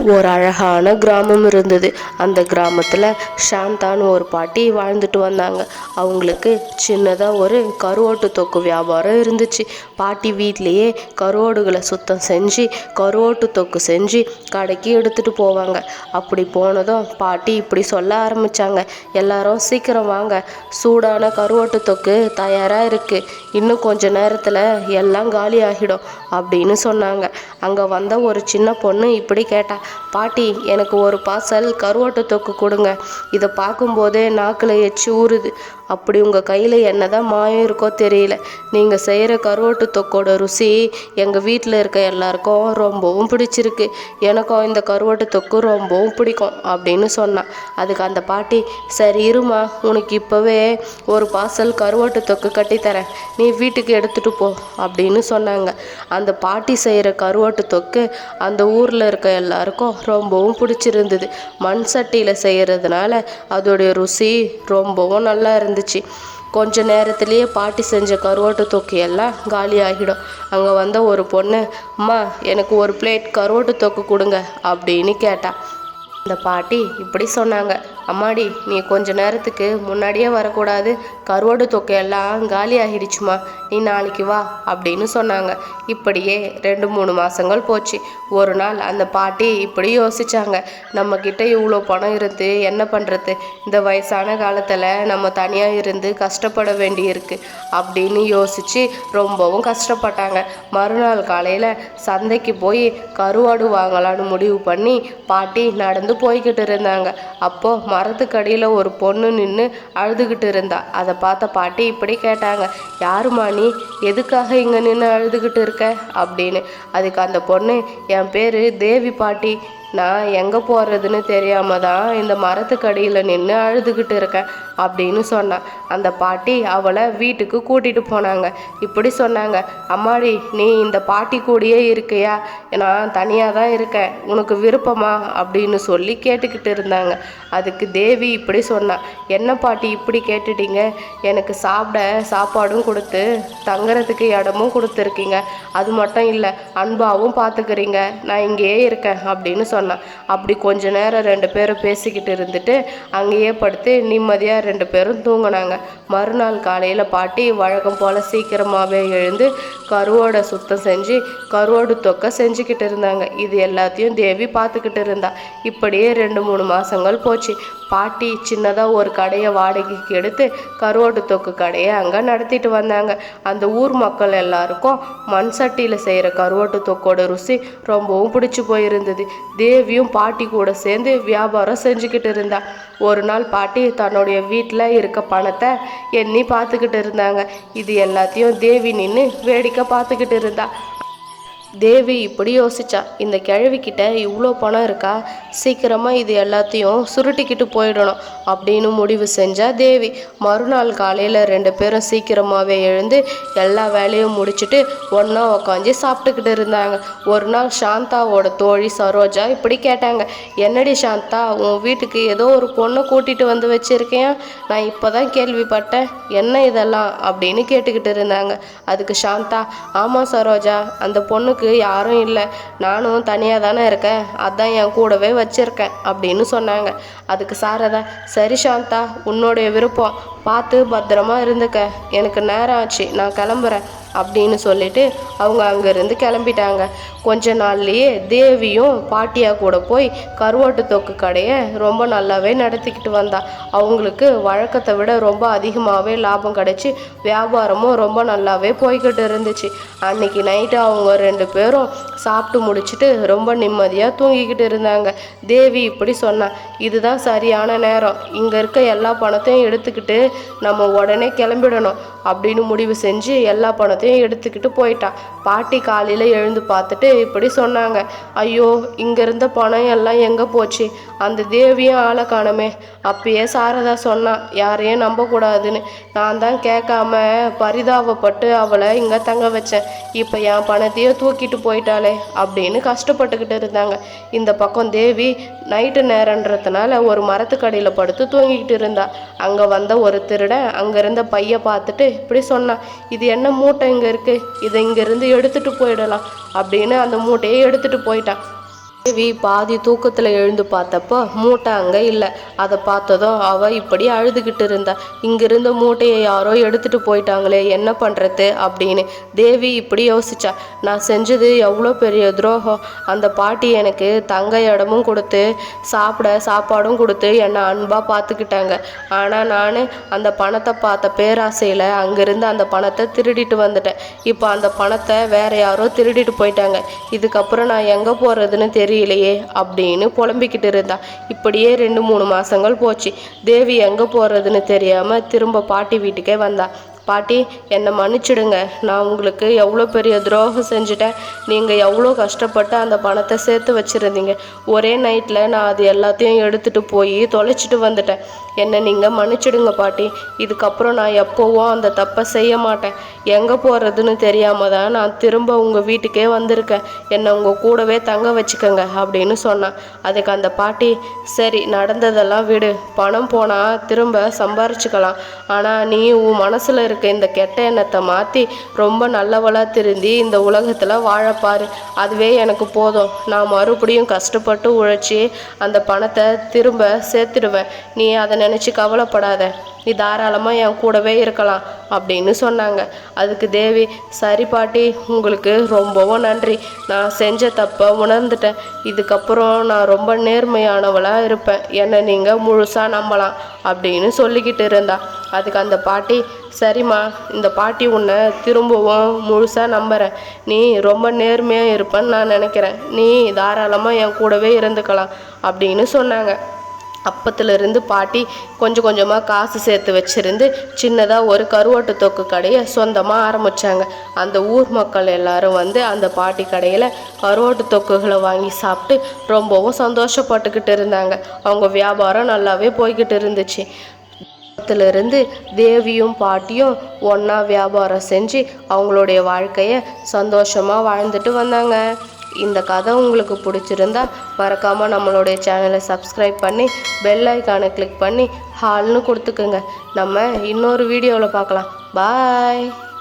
ஒரு அழகான கிராமம் இருந்தது. அந்த கிராமத்தில் சாந்தான்னு ஒரு பாட்டி வாழ்ந்துட்டு வந்தாங்க. அவங்களுக்கு சின்னதாக ஒரு கருவாட்டு தொக்கு வியாபாரம் இருந்துச்சு. பாட்டி வீட்லேயே கருவாடுகளை சுத்தம் செஞ்சு கருவாட்டு தொக்கு செஞ்சு கடைக்கு எடுத்துகிட்டு போவாங்க. அப்படி போனதும் பாட்டி இப்படி சொல்ல ஆரம்பித்தாங்க, எல்லாரும் சீக்கிரம் வாங்க, சூடான கருவாட்டு தொக்கு தயாராக இருக்குது, இன்னும் கொஞ்ச நேரத்தில் எல்லாம் காலி ஆகிடும் அப்படின்னு சொன்னாங்க. அங்கே வந்த ஒரு சின்ன பொண்ணு இப்படி கேட்டா, பாட்டி எனக்கு ஒரு பார்சல் கருவாட்டு தொக்கு கொடுங்க, இதை பார்க்கும்போதே நாக்கில் எச்சி ஊறுது, அப்படி உங்கள் கையில் என்னதான் மாயம் இருக்கோ தெரியல, நீங்கள் செய்கிற கருவாட்டு தொக்கோட ருசி எங்கள் வீட்டில் இருக்க எல்லாருக்கும் ரொம்பவும் பிடிச்சிருக்கு, எனக்கும் இந்த கருவாட்டு தொக்கு ரொம்பவும் பிடிக்கும் அப்படின்னு சொன்னான். அதுக்கு அந்த பாட்டி, சரி இருமா, உனக்கு இப்போவே ஒரு பார்சல் கருவாட்டு தொக்கு கட்டித்தரேன், நீ வீட்டுக்கு எடுத்துகிட்டு போ அப்படின்னு சொன்னாங்க. அந்த பாட்டி செய்கிற கருவாட்டு தொக்கு அந்த ஊரில் இருக்க எல்லாருக்கும் ரொம்பவும் பிடிச்சிருந்தது. மண் சட்டியில் செய்கிறதுனால அதோடைய ருசி ரொம்பவும் நல்லா இருந்துச்சு. கொஞ்ச நேரத்திலேயே பாட்டி செஞ்ச கருவாட்டு தொக்கு எல்லாம் காலி ஆகிடும். அங்கே வந்த ஒரு பொண்ணு, அம்மா எனக்கு ஒரு பிளேட் கருவாட்டு தொக்கு கொடுங்க அப்படின்னு கேட்டா. அந்த பாட்டி இப்படி சொன்னாங்க, அம்மாடி நீ கொஞ்ச நேரத்துக்கு முன்னாடியே வரக்கூடாது, கருவாடு தொக்கையெல்லாம் காலி ஆகிடுச்சுமா, நீ நாளைக்கு வா அப்படின்னு சொன்னாங்க. இப்படியே 2-3 மாதங்கள் போச்சு. ஒரு நாள் அந்த பாட்டி இப்படி யோசிச்சாங்க, நம்மக்கிட்ட இவ்வளோ பணம் இருந்து என்ன பண்ணுறது, இந்த வயசான காலத்தில் நம்ம தனியாக இருந்து கஷ்டப்பட வேண்டியிருக்கு அப்படின்னு யோசித்து ரொம்பவும் கஷ்டப்பட்டாங்க. மறுநாள் காலையில் சந்தைக்கு போய் கருவாடு வாங்கலான்னு முடிவு பண்ணி பாட்டி நடந்து போய்கிட்டு இருந்தாங்க. அப்போ மரத்துக்கடியில் ஒரு பொண்ணு நின்று அழுதுகிட்டு இருந்தா. அதை பார்த்த பாட்டி இப்படி கேட்டாங்க, யாருமா நீ, எதுக்காக இங்கே நின்று அழுதுகிட்டு இருக்க அப்படின்னு. அதுக்கு அந்த பொண்ணு, என் பேர் தேவி பாட்டி, நான் எங்கே போகிறதுன்னு தெரியாமல் தான் இந்த மரத்துக்கடியில் நின்று அழுதுகிட்டு இருக்கேன் அப்படின்னு சொன்னான். அந்த பாட்டி அவளை வீட்டுக்கு கூட்டிகிட்டு போனாங்க. இப்படி சொன்னாங்க, அம்மாடி நீ இந்த பாட்டி கூடயே இருக்கியா, நான் தனியாக தான் இருக்கேன், உனக்கு விருப்பமா அப்படின்னு சொல்லி கேட்டுக்கிட்டு இருந்தாங்க. அதுக்கு தேவி இப்படி சொன்னான், என்ன பாட்டி இப்படி கேட்டுட்டீங்க, எனக்கு சாப்பிட சாப்பாடும் கொடுத்து தங்குறதுக்கு இடமும் கொடுத்துருக்கீங்க, அது மட்டும் இல்லை அன்பாவும் பார்த்துக்கிறீங்க, நான் இங்கேயே இருக்கேன் அப்படின்னு சொன்னான். அப்படி கொஞ்ச நேரம் 2 பேரும் பேசிக்கிட்டு இருந்துட்டு அங்கேயே படுத்து நிம்மதியாக 2 பேரும் தூங்கினாங்க. மறுநாள் காலையில் பாட்டி வழக்கம் போல் சீக்கிரமாகவே எழுந்து கருவோட சுத்தம் செஞ்சு கருவோடு தொக்க செஞ்சுக்கிட்டு இருந்தாங்க. இது எல்லாத்தையும் தேவி பார்த்துக்கிட்டு இருந்தா. இப்படியே 2-3 மாதங்கள் போச்சு. பாட்டி சின்னதாக ஒரு கடையை வாடகைக்கு எடுத்து கருவாட்டு தொக்கு கடையை அங்கே நடத்திட்டு வந்தாங்க. அந்த ஊர் மக்கள் எல்லாருக்கும் மண் சட்டியில் செய்கிற கருவாட்டு தொக்கோட ருசி ரொம்பவும் பிடிச்சி போயிருந்தது. தேவியும் பாட்டி கூட சேர்ந்து வியாபாரம் செஞ்சுக்கிட்டு இருந்தா. ஒரு நாள் பாட்டி தன்னுடைய வீட்டில் இருக்க பணத்தை எண்ணி பார்த்துக்கிட்டு இருந்தாங்க. இது எல்லாத்தையும் தேவி நின்று வேடிக்கை பார்த்துக்கிட்டு இருந்தா. தேவி இப்படி யோசிச்சா, இந்த கிழவிக்கிட்ட இவ்வளோ பணம் இருக்கா, சீக்கிரமாக இது எல்லாத்தையும் சுருட்டிக்கிட்டு போயிடணும் அப்படின்னு முடிவு செஞ்சா தேவி. மறுநாள் காலையில் 2 பேரும் சீக்கிரமாகவே எழுந்து எல்லா வேலையும் முடிச்சுட்டு ஒன்றா உக்காந்து சாப்பிட்டுக்கிட்டு இருந்தாங்க. ஒரு நாள் சாந்தாவோட தோழி சரோஜா இப்படி கேட்டாங்க, என்னடி சாந்தா, உன் வீட்டுக்கு ஏதோ ஒரு பொண்ணை கூட்டிகிட்டு வந்து வச்சுருக்கேன், நான் இப்போ தான் கேள்விப்பட்டேன், என்ன இதெல்லாம் அப்படின்னு கேட்டுக்கிட்டு இருந்தாங்க. அதுக்கு சாந்தா, ஆமாம் சரோஜா, அந்த பொண்ணுக்கு யாரும் இல்லை, நானும் தனியாக தானே இருக்கேன், அதான் என் கூடவே வச்சிருக்கேன் அப்படின்னு சொன்னாங்க. அதுக்கு சாரதா, சரி சாந்தா, உன்னுடைய விருப்பம், பார்த்து பத்திரமா இருந்துக்க, எனக்கு நேரம் ஆச்சு, நான் கிளம்புறேன் அப்படின்னு சொல்லிட்டு அவங்க அங்கேருந்து கிளம்பிட்டாங்க. கொஞ்ச நாள்லேயே தேவியும் பாட்டியா கூட போய் கருவாட்டு தொக்கு கடையை ரொம்ப நல்லாவே நடத்திக்கிட்டு வந்தா. அவங்களுக்கு வழக்கத்தை விட ரொம்ப அதிகமாகவே லாபம் கிடைச்சி வியாபாரமும் ரொம்ப நல்லாவே போய்கிட்டு இருந்துச்சு. அன்னைக்கு நைட்டு அவங்க 2 பேரும் சாப்பிட்டு முடிச்சுட்டு ரொம்ப நிம்மதியாக தூங்கிக்கிட்டு இருந்தாங்க. தேவி இப்படி சொன்னா, இதுதான் சரியான நேரம், இங்கே இருக்க எல்லா பணத்தையும் எடுத்துக்கிட்டு நம்ம உடனே கிளம்பிடணும் அப்படின்னு முடிவு செஞ்சு எல்லா பணத்தையும் எடுத்துக்கிட்டு போயிட்டான். பாட்டி காலையில் எழுந்து பார்த்துட்டு இப்படி சொன்னாங்க, ஐயோ இங்கே இருந்த பணம் எல்லாம் எங்கே போச்சு, அந்த தேவியும் ஆளை காணமே, அப்பயே சாரதா சொன்னான் யாரையும் நம்பக்கூடாதுன்னு, நான் தான் கேட்காம பரிதாபப்பட்டு அவளை இங்கே தங்க வச்சேன், இப்போ என் பணத்தையும் தூக்கிட்டு போயிட்டாளே அப்படின்னு கஷ்டப்பட்டுக்கிட்டு இருந்தாங்க. இந்த பக்கம் தேவி நைட்டு நேரன்றதுனால ஒரு மரத்துக்கடியில் படுத்து தூங்கிக்கிட்டு இருந்தா. அங்கே வந்த ஒரு திருடன் அங்கே இருந்த பைய பார்த்துட்டு இப்படி சொன்னான், இது என்ன மூட்டை இங்கே இருக்குது, இதை இங்கேருந்து எடுத்துகிட்டு போயிடலாம் அப்படின்னு அந்த மூட்டையை எடுத்துகிட்டு போயிட்டான். தேவி பாதி தூக்கத்தில் எழுந்து பார்த்தப்போ மூட்டை அங்கே இல்லை. அதை பார்த்ததும் அவள் இப்படி அழுதுகிட்டு இருந்தா. இங்கிருந்த மூட்டையை யாரோ எடுத்துட்டு போயிட்டாங்களே, என்ன பண்ணுறது அப்படின்னு தேவி இப்படி யோசிச்சா. நான் செஞ்சது எவ்வளோ பெரிய துரோகம். அந்த பாட்டி எனக்கு தங்க இடமும் கொடுத்து சாப்பாடும் கொடுத்து என்னை அன்பாக பார்த்துக்கிட்டாங்க. ஆனால் நான் அந்த பணத்தை பார்த்த பேராசையில் அங்கேருந்து அந்த பணத்தை திருடிட்டு வந்துட்டேன். இப்போ அந்த பணத்தை வேற யாரோ திருடிட்டு போயிட்டாங்க. இதுக்கப்புறம் நான் எங்கே போகிறதுன்னு தெரியலையே அப்படின்னு புலம்பிக்கிட்டு இருந்தா. இப்படியே 2-3 மாதங்கள் போச்சு. தேவி எங்கே போகிறதுன்னு தெரியாமல் திரும்ப பாட்டி வீட்டுக்கே வந்தா. பாட்டி, என்னை மன்னிச்சிடுங்க. நான் உங்களுக்கு எவ்வளோ பெரிய துரோகம் செஞ்சுட்டேன். நீங்கள் எவ்வளோ கஷ்டப்பட்டு அந்த பணத்தை சேர்த்து வச்சுருந்தீங்க. ஒரே நைட்டில் நான் அது எல்லாத்தையும் எடுத்துகிட்டு போய் தொலைச்சிட்டு வந்துட்டேன். என்னை நீங்கள் மன்னிச்சிடுங்க பாட்டி. இதுக்கப்புறம் நான் எப்போவும் அந்த தப்பை செய்ய மாட்டேன். எங்கே போகிறதுன்னு தெரியாமல் தான் நான் திரும்ப உங்கள் வீட்டுக்கே வந்திருக்கேன். என்னை உங்கள் கூடவே தங்க வச்சுக்கோங்க அப்படின்னு சொன்னான். அதுக்கு அந்த பாட்டி, சரி நடந்ததெல்லாம் விடு, பணம் போனால் திரும்ப சம்பாரிச்சுக்கலாம். ஆனால் நீ உன் மனசில் இருக்க இந்த கெட்ட எண்ணத்தை மாற்றி ரொம்ப நல்லவளாக திருந்தி இந்த உலகத்தில் வாழப்பாரு. அதுவே எனக்கு போதும். நான் மறுபடியும் கஷ்டப்பட்டு உழைச்சி அந்த பணத்தை திரும்ப சேர்த்துடுவேன். நீ அதை நினச்சி கவலைப்படாத. நீ தாராளமாக என் கூடவே இருக்கலாம் அப்படின்னு சொன்னாங்க. அதுக்கு தேவி, சரி பாட்டி, உங்களுக்கு ரொம்பவும் நன்றி. நான் செஞ்ச தப்பை உணர்ந்துட்டேன். இதுக்கப்புறம் நான் ரொம்ப நேர்மையானவளாக இருப்பேன். என்னை நீங்கள் முழுசாக நம்பலாம் அப்படின்னு சொல்லிக்கிட்டு இருந்தா. அதுக்கு அந்த பாட்டி, சரிம்மா, இந்த பாட்டி உன்னை திரும்பவும் முழுசாக நம்புகிறேன். நீ ரொம்ப நேர்மையாக இருப்பேன்னு நான் நினைக்கிறேன். நீ தாராளமாக என் கூடவே இருந்துக்கலாம் அப்படின்னு சொன்னாங்க. அப்பத்திலிருந்து பாட்டி கொஞ்சம் கொஞ்சமாக காசு சேர்த்து வச்சுருந்து சின்னதாக ஒரு கருவாட்டு தொக்கு கடையை சொந்தமாக ஆரம்பித்தாங்க. அந்த ஊர் மக்கள் எல்லாரும் வந்து அந்த பாட்டி கடையில் கருவாட்டு தொக்குகளை வாங்கி சாப்பிட்டு ரொம்பவும் சந்தோஷப்பட்டுக்கிட்டு இருந்தாங்க. அவங்க வியாபாரம் நல்லாவே போய்கிட்டு இருந்துச்சு. இருந்து தேவியும் பாட்டியும் ஒன்றா வியாபாரம் செஞ்சு அவங்களுடைய வாழ்க்கையை சந்தோஷமாக வாழ்ந்துட்டு வந்தாங்க. இந்த கதை உங்களுக்கு பிடிச்சிருந்தா மறக்காமல் நம்மளுடைய சேனலை சப்ஸ்கிரைப் பண்ணி பெல் ஐக்கானை கிளிக் பண்ணி ஹால்னு கொடுத்துக்குங்க. நம்ம இன்னொரு வீடியோவில் பார்க்கலாம். பாய்.